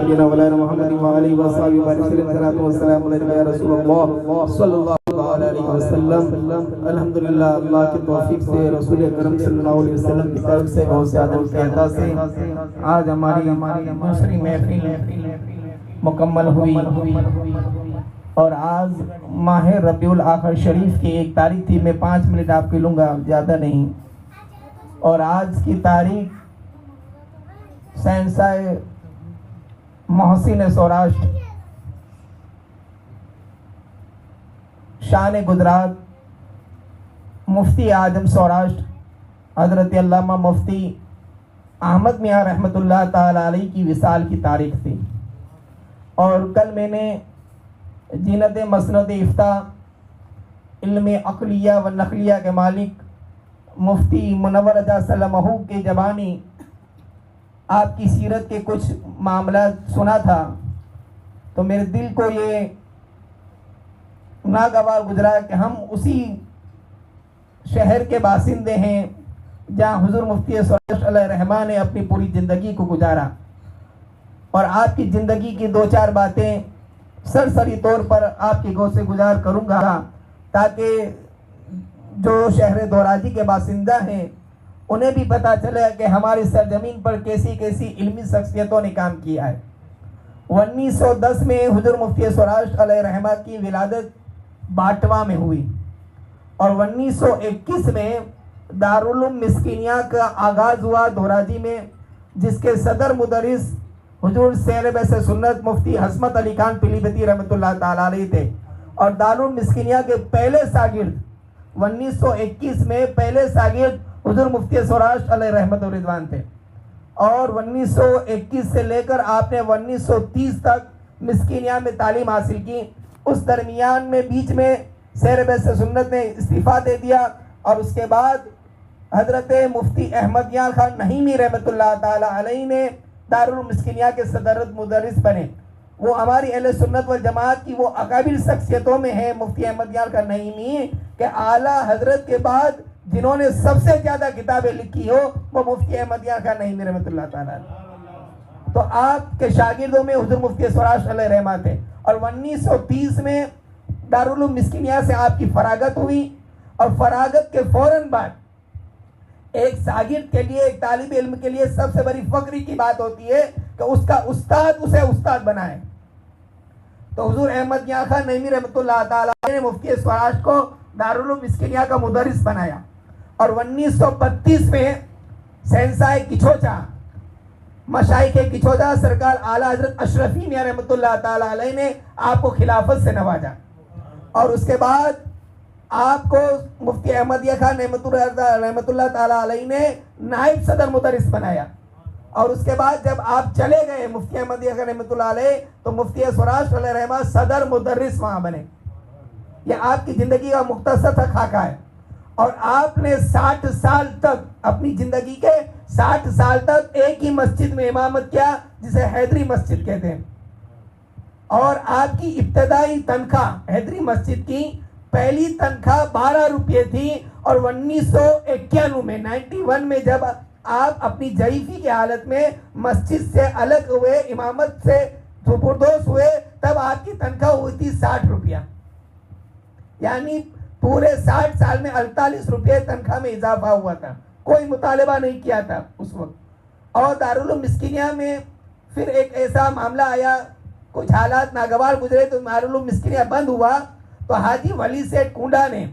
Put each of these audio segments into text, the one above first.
नबीना मौलाना मुहम्मद व आलिहि व सहाबिहि व सल्लल्लाहु अलैहि या रसूलुल्लाह सल्लल्लाहु अलैहि वसल्लम। अल्हम्दुलिल्लाह, अल्लाह की तौफीक से, रसूल करम सल्लल्लाहु अलैहि वसल्लम की तरफ से, बहुत से आदम के अता से आज हमारी दूसरी महफिल मुकम्मल हुई। और आज माह रबीउल आखिर शरीफ की एक तारीख थी। मैं 5 मिनट आपके लूँगा, ज़्यादा नहीं। और आज की तारीख शहंशाह मोहसिन सौराष्ट्र, शान गुजरात, मुफ्ती आजम सौराष्ट्र हज़रत अल्लामा मुफ्ती अहमद मियाँ रहमतुल्लाह ताला अलैह की विसाल की तारीख थी। और कल मैंने जीनत मसनद इफ्ता इल्म अक़लिया व नक़लिया के मालिक मुफ्ती मुनव्वर रजा सल्लमहू के ज़बानी आपकी सीरत के कुछ मामला सुना था, तो मेरे दिल को ये नागवार गुजरा कि हम उसी शहर के बासिंदे हैं जहाँ हुज़ूर मुफ्ती सौराष्ट्र अलैहिर्रहमा ने अपनी पूरी ज़िंदगी को गुजारा। और आपकी ज़िंदगी की 2-4 बातें सरसरी तौर पर आपकी गो से गुजार करूँगा, ताकि जो शहर दोराजी के बासिंदा हैं उन्हें भी पता चले कि हमारी सरजमीन पर कैसी कैसी इल्मी शख्सियतों ने काम किया है। 1910 में हुज़ूर मुफ्ती सौराष्ट्र अलैहिर्रहमा की विलादत बाटवा में हुई और 1921 में दारुल उलूम मिस्किनिया का आगाज़ हुआ दोराजी में, जिसके सदर मुदरिस हुजूर सैयद सुन्नत मुफ्ती हस्मत अली खान पीलीभीती रहमतुल्लाह ताला अलैह थे। और दारुल उलूम मिस्किनिया के पहले शागिर्द 1921 में पहले शागिर्द हुजूर मुफ्ती सौराष्ट्र अलैहि रहमत व रिदवान थे। और 1921 से लेकर आपने 1930 तक मिस्किनिया में तालीम हासिल की। उस दरमियान में बीच में सैयद सुन्नत ने इस्तीफ़ा दे दिया और उसके बाद हज़रत मुफ्ती अहमद यार खान नहीमी रहमतुल्लाह ताला अलैह ने दारुल मिस्किनिया के सदर मुदरिस बने। वो हमारी अहले सुन्नत व जमात की वो अकाबिर शख्सियतों में है मुफ्ती अहमद यार खान नहीमी के आला हजरत के बाद जिन्होंने सबसे ज़्यादा किताबें लिखी हो वो मुफ्ती अहमद यार खान नहीमी रहमतुल्लाह ताला। तो आपके शागिर्दों में हुजूर मुफ्ती सौराष्ट्र अलैहिर्रहमा थे। और 1930 में दारुल उलूम मिस्किनिया से आपकी फरागत हुई और फरागत के फौरन बाद एक शागिर्द के लिए, एक तालिब इल्म के लिए सबसे बड़ी फख्री की बात होती है कि उसका उस्ताद उसे उस्ताद बनाए। तो हुजूर अहमद यार खान नईमी रहमतुल्लाह ताला ने मुफ्ती सौराष्ट्र को दारुल उलूम मिस्किनिया का मुदरिस बनाया। और 1932 में शहंशाह किछोजा, मशाइख किछोजा सरकार आला हजरत अशरफी मियां रहमतुल्लाह ताला अलैह ने आपको खिलाफत से नवाजा। और उसके बाद आपको मुफ्ती अहमद यार खान रहमतुल्लाह ताला अलैह ने नाइब सदर मुदरिस बनाया। और उसके बाद जब आप चले गए मुफ्ती अहमद यार खान रहमतुल्लाह अलैह, तो मुफ्ती सौराष्ट्र अलैहिर्रहमा सदर मुदरिस वहाँ बने। यह आपकी ज़िंदगी का मुख्तसर सा खाका है। और आपने 60 साल तक, अपनी ज़िंदगी के 60 साल तक एक ही मस्जिद में इमामत किया, जिसे हैदरी मस्जिद कहते हैं। और आपकी इब्तदाई तनख्वाह हैदरी मस्जिद की पहली तनख्वाह 12 रुपये थी। और 1991 में 91 में जब आप अपनी ज़ईफ़ी की हालत में मस्जिद से अलग हुए, इमामत से सुपुर्दोस हुए, तब आपकी तनख्वाह हुई थी 60 रुपया। यानी पूरे 60 साल में 48 रुपये तनख्वाह में इजाफा हुआ था। कोई मुतालबा नहीं किया था उस वक्त। और दारुल उलूम मिस्किनिया में फिर एक ऐसा मामला आया, कुछ हालात नागवार गुजरे, तो दारुल उलूम मिस्किनिया बंद हुआ। तो हाजी वली सेठ कुंडा ने,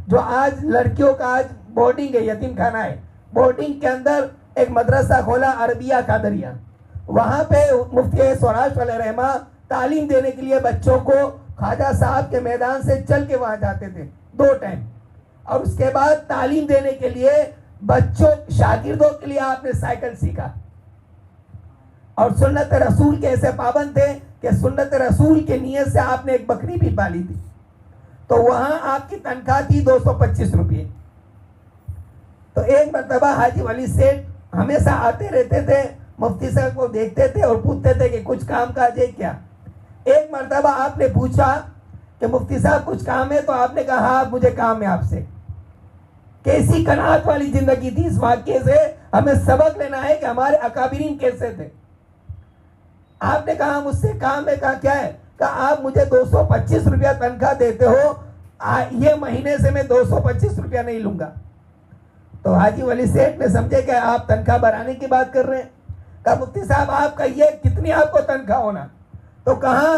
जो आज लड़कियों का आज बोर्डिंग है, यतीम खाना है, बोर्डिंग के अंदर एक मदरसा खोला अरबिया कादरिया। वहाँ पे मुफ्ती सौराष्ट्र अलैहिर्रहमा तालीम देने के लिए बच्चों को ख्वाजा साहब के मैदान से चल के वहाँ जाते थे 2 टाइम। और उसके बाद तालीम देने के लिए बच्चों शागिर्दों के लिए आपने साइकिल सीखा। और सुन्नत रसूल के ऐसे पाबंद थे कि सुन्नत रसूल के नियत से आपने एक बकरी भी पाली थी। तो वहाँ आपकी तनख्वाह थी 225 रुपये। तो एक मरतबा हाजी वली सेठ हमेशा आते रहते थे, मुफ्ती साहब को देखते थे और पूछते थे कि कुछ काम काज है क्या। एक मरतबा आपने पूछा कि मुफ्ती साहब कुछ काम है, तो आपने कहा हाँ मुझे काम है आपसे। कैसी कनात वाली जिंदगी थी। इस वाक्य से हमें सबक लेना है कि हमारे अकाबिरीन कैसे थे। आपने कहा मुझसे, कहा मैं कहा क्या है, कहा आप मुझे 225 रुपया तनख्वाह देते हो, ये महीने से मैं 225 रुपया नहीं लूंगा। तो हाजी वली सेठ ने समझे कि आप तनख्वाह बढ़ाने की बात कर रहे हैं। कहा मुफ्ती साहब आप कहिए कितनी आपको तनख्वाह होना। तो कहा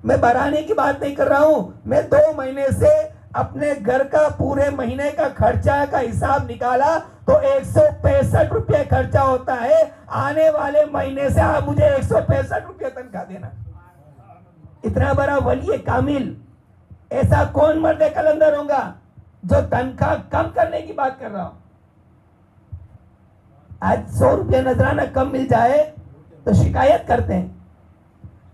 मैं बढ़ाने की बात नहीं कर रहा हूं, मैं 2 महीने से अपने घर का पूरे महीने का खर्चा का हिसाब निकाला तो 165 रुपये खर्चा होता है। आने वाले महीने से आप मुझे 165 रुपये तनख्वाह देना। इतना बड़ा वली कामिल, ऐसा कौन मर्द कलंदर होगा जो तनख्वाह कम करने की बात कर रहा हो। आज 100 रुपये नजराना कम मिल जाए तो शिकायत करते हैं।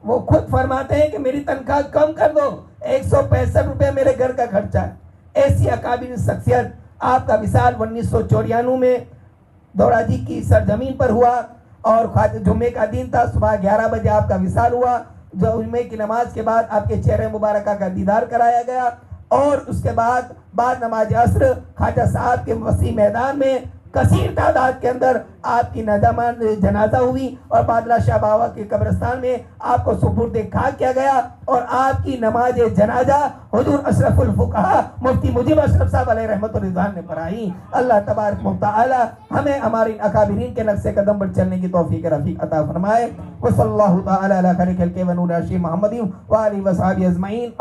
वो खुद फरमाते हैं कि मेरी तनख्वाह कम कर दो, 165 रुपये मेरे घर का खर्चा है। ऐसी अकाबिर शख्सियत आपका विसाल 1994 में दौराजी की सरजमीन पर हुआ और जुम्मे का दिन था, सुबह 11 बजे आपका विसाल हुआ। जो जुम्मे की नमाज के बाद आपके चेहरे मुबारक का दीदार कराया गया और उसके बाद नमाज असर ख्वाजा साहब के वसी मैदान में कसीर तादाद के अंदर आपकी नजामान जनाजा हुई और बादला शाह बाबा के कब्रिस्तान में आपको सुपुर्द खाक किया गया और आपकी नमाज जनाजा हुजूर अशरफुल फुकहा मुफ्ती मुजीब अशरफ साहब अलैहि रहमतुर रिज़वान ने पढ़ाई। अल्लाह तबारक व तआला हमें हमारे अकाबिरीन के नक्शे कदम पर चलने की तौफीक रफीक अता फरमाए। व सल्लल्लाहु तआला अला खैरिल खल्क़ि व नूर अर्शी मुहम्मदी व आलिहि व सहाबी अजमईन।